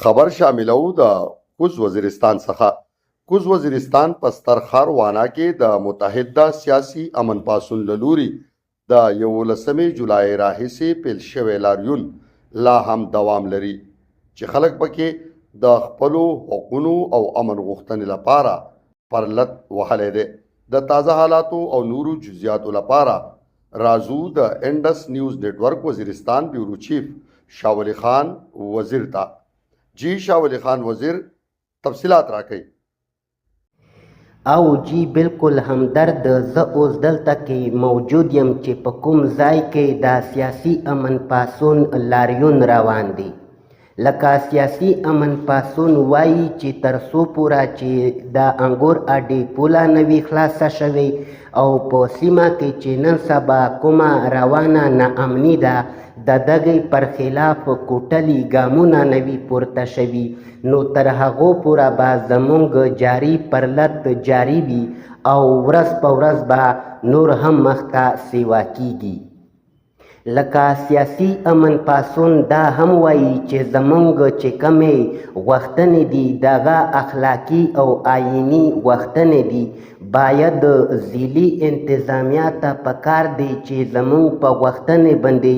خبر شاملو د کوز وزیرستان څخه. کوز وزیرستان په سترخار وانا کې د متحده سیاسي امن پاسون له لوري د 11 جولای راهیسې پیل شوی لاریون لا هم دوام لري چې خلک پکې د خپلو حقونو او امن غوښتنې لپاره پرلت وهلی دی. د تازه حالاتو او نورو جزئیاتو لپاره راځو د انډس نیوز نیټورک وزیرستان بیورو چیف شاه ولی خان وزیر ته. جی شاه ولی خان وزیر تفصیلات راکړئ. او جی بالکل همدرد زه اوس دلته کې موجود یم چې په کوم ځای کې دا سیاسي امن پاسون لاریون روان دی. لکه سیاسي امن پاسون وایي چې تر څو پوره چې دا انګور اډې پوله نه وي خلاصه شوې او په سیمه کې چې نن سبا کومه روانه ناامني ده د دغې پر خلاف کوټلي ګامونه نه وي پورته شوي، نو تر هغو پوره به زموږ جاري پرلت جاري وي او ورځ په ورځ به نور هم مخته سیوا کیږي. لکه سیاسي امن پاسون دا هم وایي چې زموږ چې کومې غوښتنې دي دغه اخلاقي او آییني غوښتنې دي، باید ضلعي انتظامیه ته پکار دی چې زموږ په غوښتنې باندې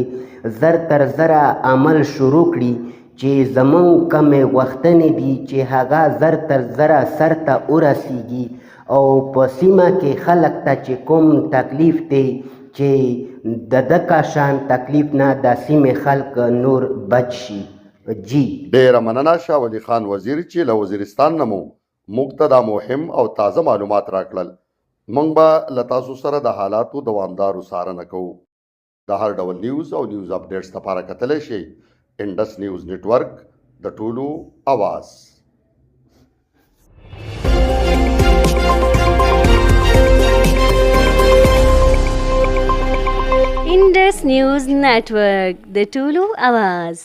زر تر زره عمل شروع کړي چې زموږ کومې غوښتنې دي چې هغه زر تر زره سر ته ورسیږي او په سیمه کې خلک ته چې کوم تکلیف دی چې د دکا شان تکلیف نه د سیمې خلک نور بچ شي. جی ډیره مننه شاه ولی خان وزیر چې له وزیرستان نه مو موږ ته دا مهم او تازه معلومات راکړل. موږ به له تاسو سره د حالاتو دوامدارو څارنه کوو. د هر ډول نیوز او نیوز اپډیټس لپاره کتلی شئ انډس نیوز نیټورک د ټولو اواز. Indus news network द टुलु आवाज.